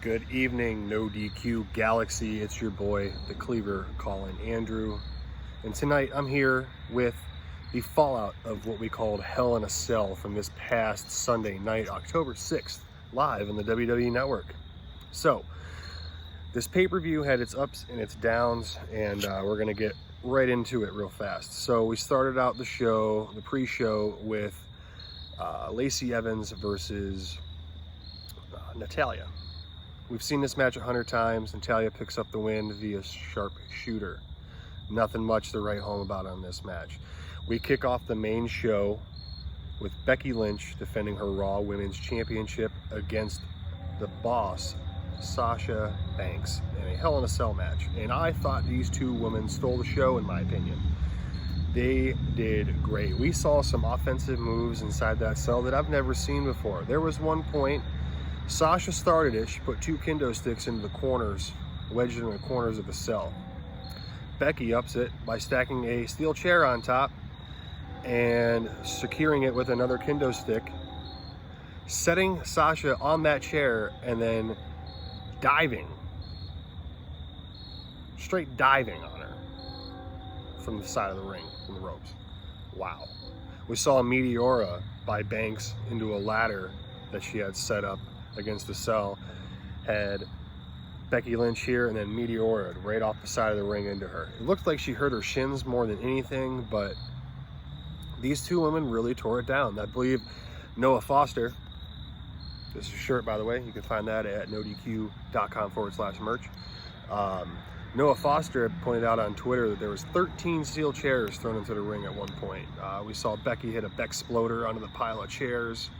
Good evening, No DQ Galaxy. It's your boy, the Cleaver, Colin Andrew. And tonight I'm here with the fallout of what we called Hell in a Cell from this past Sunday night, October 6th, live on the WWE Network. So, this pay-per-view had its ups and its downs, and we're going to get right into it real fast. So we started out the show, the pre-show, with Lacey Evans versus Natalya. We've seen this match 100 times. Natalya picks up the win via sharpshooter. Nothing much to write home about on this match. We kick off the main show with Becky Lynch defending her Raw Women's Championship against the boss, Sasha Banks, in a Hell in a Cell match. And I thought these two women stole the show, in my opinion. They did great. We saw some offensive moves inside that cell that I've never seen before. There was one point, Sasha started it. She put two kendo sticks into the corners, wedged in the corners of the cell. Becky ups it by stacking a steel chair on top and securing it with another kendo stick, setting Sasha on that chair and then diving, straight diving on her from the side of the ring, from the ropes. Wow. We saw a Meteora by Banks into a ladder that she had set up against the cell, had Becky Lynch here, and then Meteora right off the side of the ring into her. It looked like she hurt her shins more than anything, but these two women really tore it down. I believe Noah Foster, this is a shirt, by the way, you can find that at nodq.com/merch. Noah Foster had pointed out on Twitter that there was 13 steel chairs thrown into the ring at one point. We saw Becky hit a Bexploder onto the pile of chairs,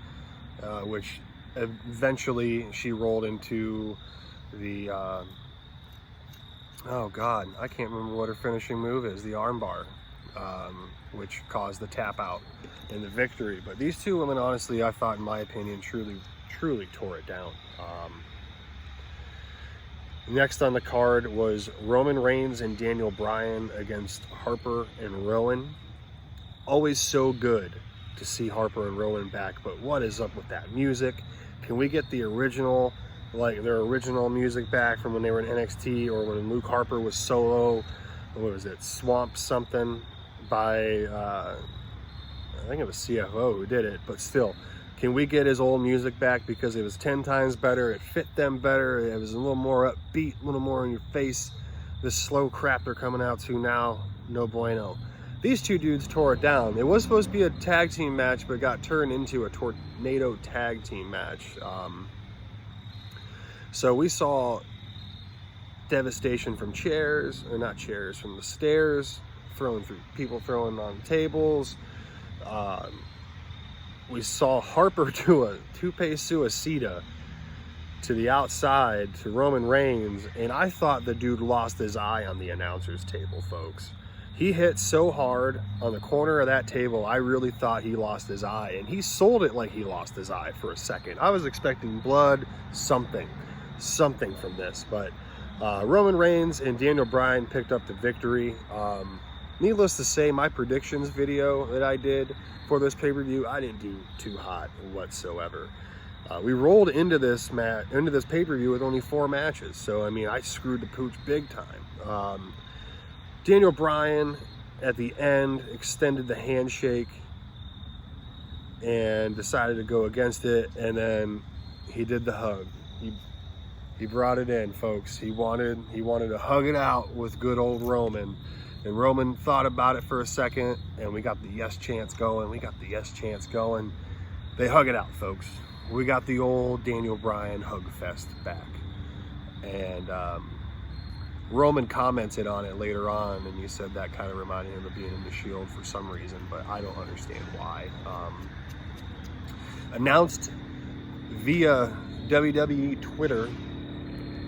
which eventually she rolled into the, oh God, I can't remember what her finishing move is, the armbar, which caused the tap out and the victory. But these two women, honestly, I thought, in my opinion, truly tore it down. Next on the card was Roman Reigns and Daniel Bryan against Harper and Rowan. Always so good to see Harper and Rowan back, but what is up with that music? Can we get the original, like their original music back from when they were in NXT, or when Luke Harper was solo? What was it, Swamp something by, I think it was CFO who did it, but still. Can we get his old music back, because it was 10 times better, it fit them better, it was a little more upbeat, a little more in your face. This slow crap they're coming out to now, no bueno. These two dudes tore it down. It was supposed to be a tag team match, but got turned into a tornado tag team match. So we saw devastation from chairs, or not chairs, from the stairs, throwing through, people throwing on tables. We saw Harper do a tope suicida to the outside to Roman Reigns, and I thought the dude lost his eye on the announcer's table, folks. He hit so hard on the corner of that table, I really thought he lost his eye, and he sold it like he lost his eye for a second. I was expecting blood, something from this, but Roman Reigns and Daniel Bryan picked up the victory. Needless to say, my predictions video that I did for this pay-per-view, I didn't do too hot whatsoever. We rolled into this pay-per-view with only 4 matches, so I mean, I screwed the pooch big time. Daniel Bryan at the end extended the handshake and decided to go against it, and then he did the hug. He brought it in, folks. He wanted to hug it out with good old Roman. And Roman thought about it for a second, and we got the yes chants going. They hug it out, folks. We got the old Daniel Bryan hug fest back. And Roman commented on it later on, and he said that kind of reminded him of being in the Shield for some reason, but I don't understand why. Announced via WWE Twitter.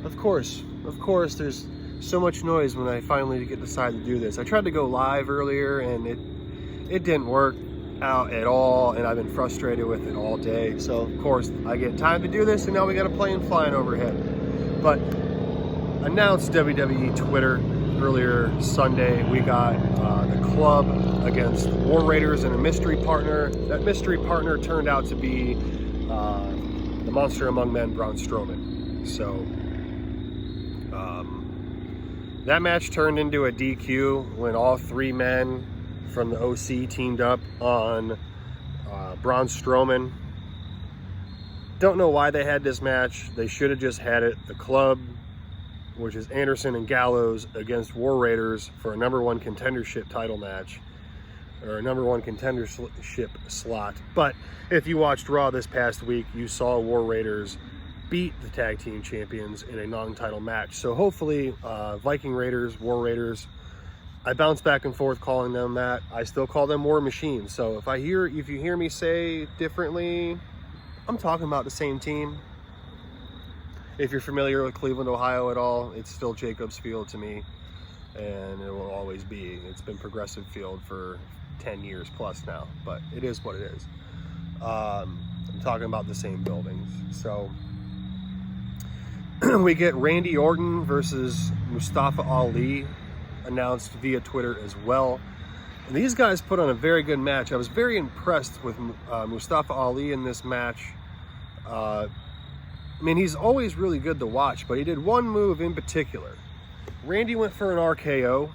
Of course, there's so much noise when I finally decide to do this. I tried to go live earlier, and it didn't work out at all, and I've been frustrated with it all day. So of course I get time to do this, and now we got a plane flying overhead. But announced WWE Twitter earlier Sunday, we got the club against War Raiders and a mystery partner. That mystery partner turned out to be the Monster Among Men, Braun Strowman. So that match turned into a DQ when all three men from the OC teamed up on Braun Strowman. Don't know why they had this match. They should have just had it. The club, which is Anderson and Gallows against War Raiders for a #1 contendership title match, or a #1 contendership slot. But if you watched Raw this past week, you saw War Raiders beat the tag team champions in a non-title match. So hopefully Viking Raiders, War Raiders, I bounce back and forth calling them that. I still call them War Machines. So if you hear me say differently, I'm talking about the same team. If you're familiar with Cleveland, Ohio at all, it's still Jacobs Field to me, and it will always be. It's been Progressive Field for 10 years plus now, but it is what it is. I'm talking about the same buildings. So we get Randy Orton versus Mustafa Ali announced via Twitter as well. And these guys put on a very good match. I was very impressed with Mustafa Ali in this match. I mean, he's always really good to watch, but he did one move in particular. Randy went for an RKO,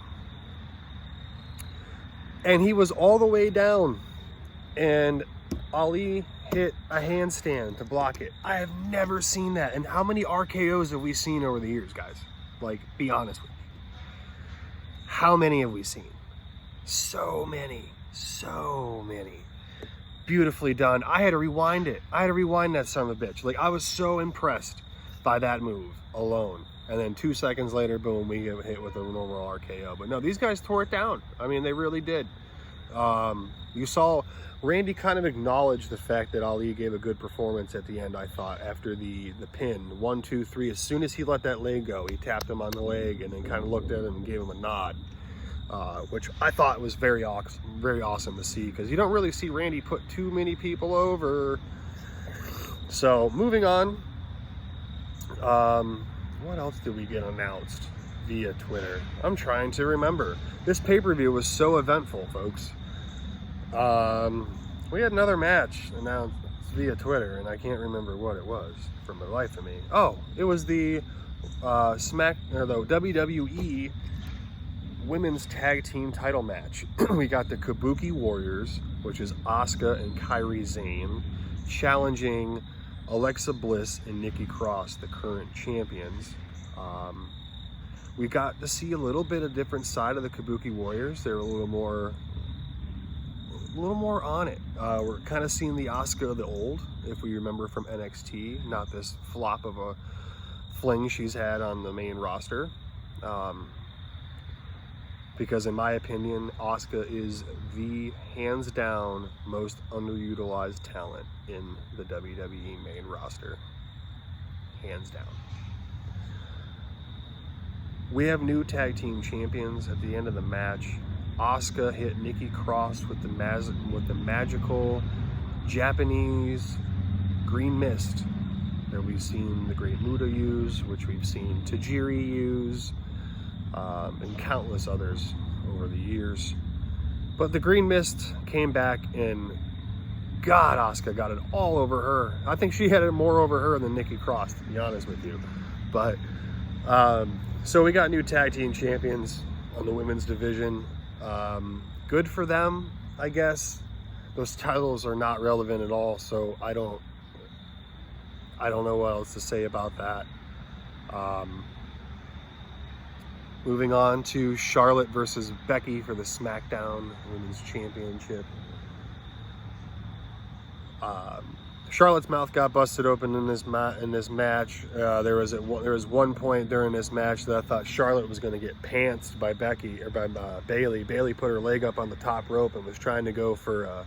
and he was all the way down, and Ali hit a handstand to block it. I have never seen that. And how many RKOs have we seen over the years, guys? Like, be honest with me. How many have we seen? So many. Beautifully done. I had to rewind it. I had to rewind that son of a bitch. Like, I was so impressed by that move alone. And then 2 seconds later, boom, we get hit with a normal RKO. But no, these guys tore it down. I mean, they really did. You saw Randy kind of acknowledged the fact that Ali gave a good performance at the end, I thought, after the pin. 1, 2, 3. As soon as he let that leg go, he tapped him on the leg and then kind of looked at him and gave him a nod. Which I thought was very awesome to see, because you don't really see Randy put too many people over. So moving on, what else did we get announced via Twitter? I'm trying to remember. This pay-per-view was so eventful, folks. We had another match announced via Twitter, and I can't remember what it was for the life of me. Oh, it was the WWE Women's Tag Team title match. We got the Kabuki Warriors, which is Asuka and Kairi Sane, challenging Alexa Bliss and Nikki Cross, the current champions. We got to see a little bit of different side of the Kabuki Warriors. They're a little more on it. We're kind of seeing the Asuka of the old, if we remember from NXT, not this flop of a fling she's had on the main roster. Because in my opinion, Asuka is the hands down most underutilized talent in the WWE main roster. Hands down. We have new tag team champions at the end of the match. Asuka hit Nikki Cross with the magical Japanese green mist that we've seen the Great Muta use, which we've seen Tajiri use, and countless others over the years. But the green mist came back, and God, Asuka got it all over her. I think she had it more over her than Nikki Cross, to be honest with you. But so we got new tag team champions on the women's division. Good for them, I guess. Those titles are not relevant at all, so I don't know what else to say about that. Moving on to Charlotte versus Becky for the SmackDown Women's Championship. Charlotte's mouth got busted open in this match. There was one point during this match that I thought Charlotte was going to get pantsed by Becky, or by Bayley. Bayley put her leg up on the top rope and was trying to go for a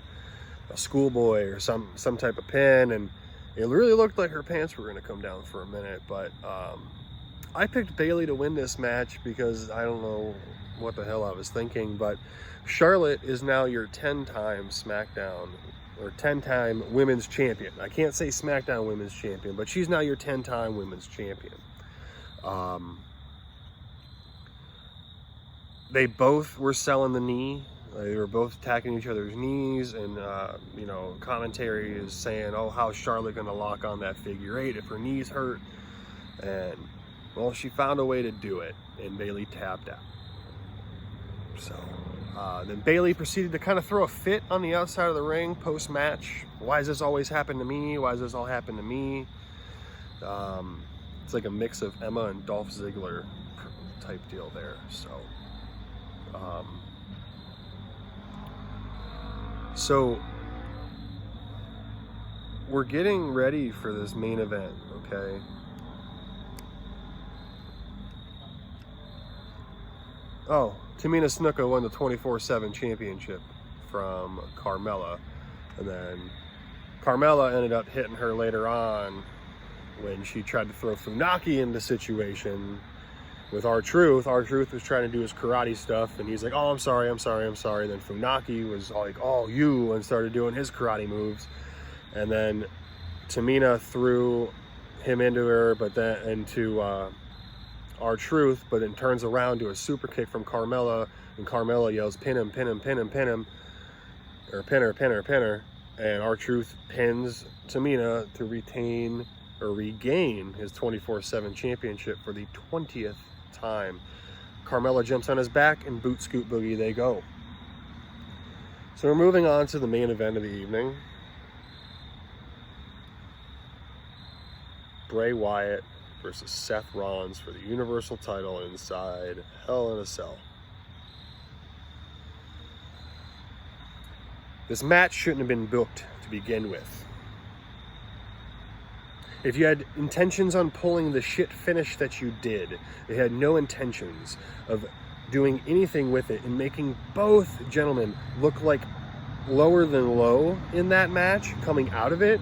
schoolboy or some type of pin, and it really looked like her pants were going to come down for a minute. But I picked Bayley to win this match because I don't know what the hell I was thinking, but Charlotte is now your 10-time SmackDown or 10-time Women's Champion. I can't say SmackDown Women's Champion, but she's now your 10-time Women's Champion. They both were selling the knee. They were both attacking each other's knees, and commentary is saying, "Oh, how's Charlotte going to lock on that figure 8 if her knees hurt?" And, well, she found a way to do it, and Bayley tapped out. So, then Bayley proceeded to kind of throw a fit on the outside of the ring post-match. Why does this always happen to me? Why does this all happen to me? It's like a mix of Emma and Dolph Ziggler type deal there. So we're getting ready for this main event, okay? Oh, Tamina Snuka won the 24/7 championship from Carmella. And then Carmella ended up hitting her later on when she tried to throw Funaki in the situation with R-Truth. R-Truth was trying to do his karate stuff, and he's like, oh, I'm sorry. And then Funaki was like, oh, you, and started doing his karate moves. And then Tamina threw him into her, but then into R-Truth, but then turns around to a super kick from Carmella, and Carmella yells, pin him, or pin her, and R-Truth pins Tamina to retain or regain his 24/7 championship for the 20th time. Carmella jumps on his back, and boot scoot boogie they go. So we're moving on to the main event of the evening. Bray Wyatt versus Seth Rollins for the Universal title inside Hell in a Cell. This match shouldn't have been booked to begin with. If you had intentions on pulling the shit finish that you did, it had no intentions of doing anything with it and making both gentlemen look like lower than low in that match coming out of it,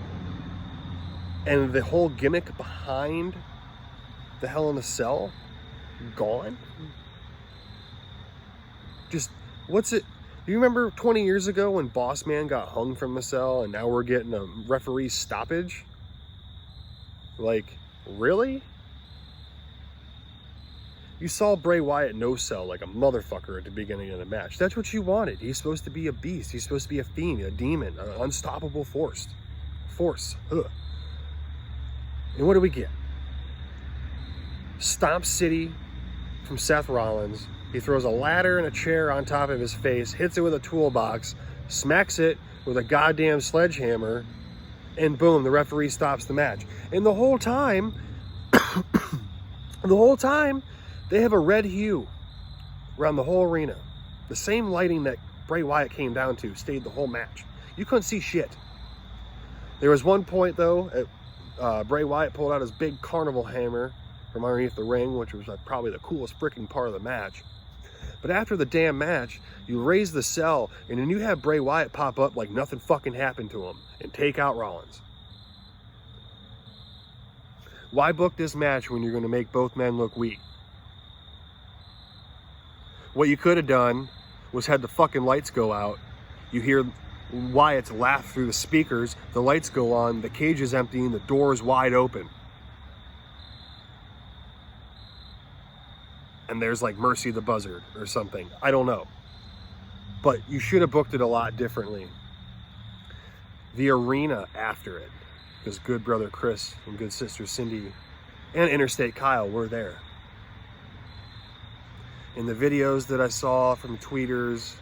and the whole gimmick behind the Hell in a Cell gone. Just, what's it? Do you remember 20 years ago when Boss Man got hung from the cell and now we're getting a referee stoppage? Like, really? You saw Bray Wyatt no sell like a motherfucker at the beginning of the match. That's what you wanted. He's supposed to be a beast. He's supposed to be a fiend, a demon, an unstoppable force. Ugh. And what do we get? Stomp City from Seth Rollins. He throws a ladder and a chair on top of his face, hits it with a toolbox, smacks it with a goddamn sledgehammer, and boom, the referee stops the match. And the whole time, they have a red hue around the whole arena. The same lighting that Bray Wyatt came down to stayed the whole match. You couldn't see shit. There was one point, though, Bray Wyatt pulled out his big carnival hammer from underneath the ring, which was probably the coolest freaking part of the match. But after the damn match, you raise the cell, and then you have Bray Wyatt pop up like nothing fucking happened to him and take out Rollins. Why book this match when you're going to make both men look weak? What you could have done was had the fucking lights go out. You hear Wyatt's laugh through the speakers, the lights go on, the cage is empty, and the door is wide open. And there's like Mercy the Buzzard or something. I don't know. But you should have booked it a lot differently. The arena after it, because good brother Chris and good sister Cindy and Interstate Kyle were there. In the videos that I saw from tweeters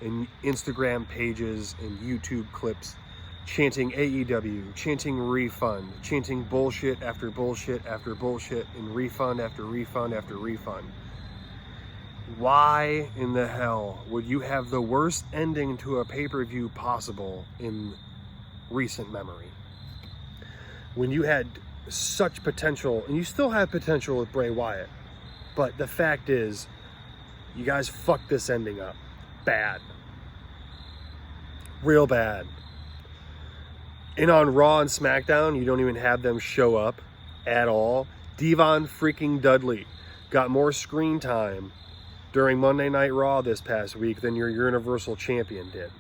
and Instagram pages and YouTube clips, chanting AEW, chanting refund, chanting bullshit after bullshit after bullshit, and refund after refund after refund. Why in the hell would you have the worst ending to a pay-per-view possible in recent memory? When you had such potential, and you still have potential with Bray Wyatt, but the fact is, you guys fucked this ending up. Bad. Real bad. And on Raw and SmackDown, you don't even have them show up at all. Devon freaking Dudley got more screen time during Monday Night Raw this past week than your Universal Champion did.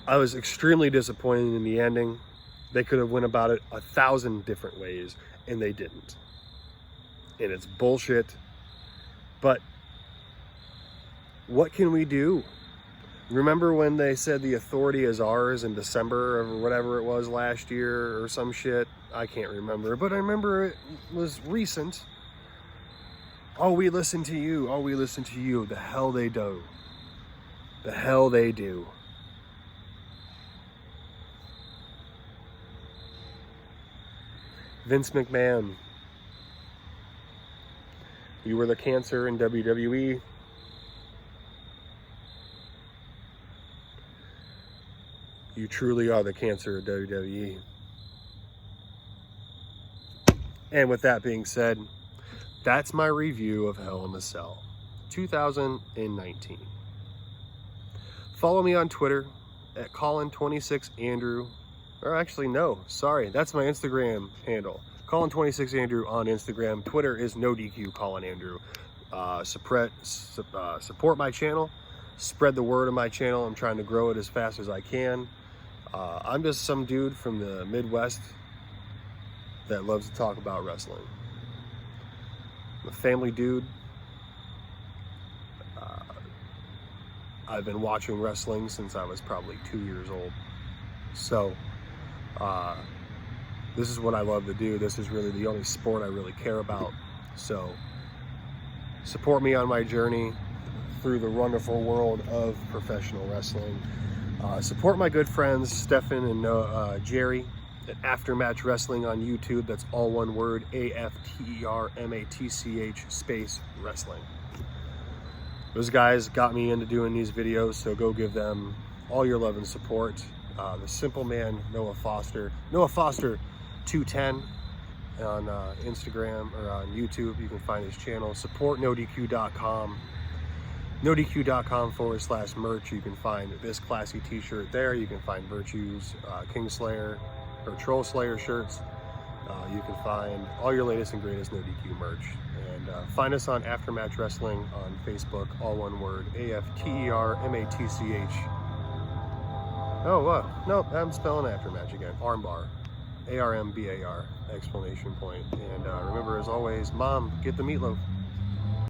I was extremely disappointed in the ending. They could have went about it 1,000 different ways, and they didn't. And it's bullshit. But what can we do? Remember when they said the authority is ours in December or whatever it was last year or some shit? I can't remember, but I remember it was recent. Oh, we listen to you. Oh, we listen to you. The hell they do. The hell they do. Vince McMahon. You were the cancer in WWE. You truly are the cancer of WWE. And with that being said, that's my review of Hell in a Cell 2019. Follow me on Twitter at Colin26Andrew. Or actually, no, sorry, that's my Instagram handle. Colin26Andrew on Instagram. Twitter is NoDQ Colin Andrew. Support my channel. Spread the word of my channel. I'm trying to grow it as fast as I can. I'm just some dude from the Midwest that loves to talk about wrestling. I'm a family dude. I've been watching wrestling since I was probably 2 years old. So, this is what I love to do. This is really the only sport I really care about. So, support me on my journey through the wonderful world of professional wrestling. Support my good friends Stefan and Jerry at Aftermatch Wrestling on YouTube. That's all one word, AFTERMATCH space wrestling. Those guys got me into doing these videos, so go give them all your love and support. The Simple Man, Noah Foster 210 on Instagram or on YouTube. You can find his channel. Support NoDQ.com. NoDQ.com/merch. You can find this classy t-shirt there. You can find Virtue's Kingslayer or Troll Slayer shirts. You can find all your latest and greatest NoDQ merch. And find us on Aftermatch Wrestling on Facebook, all one word, AFTERMATCH. Oh, what? Nope, I'm spelling Aftermatch again. Armbar. ARMBAR, exclamation point. And remember, as always, Mom, get the meatloaf.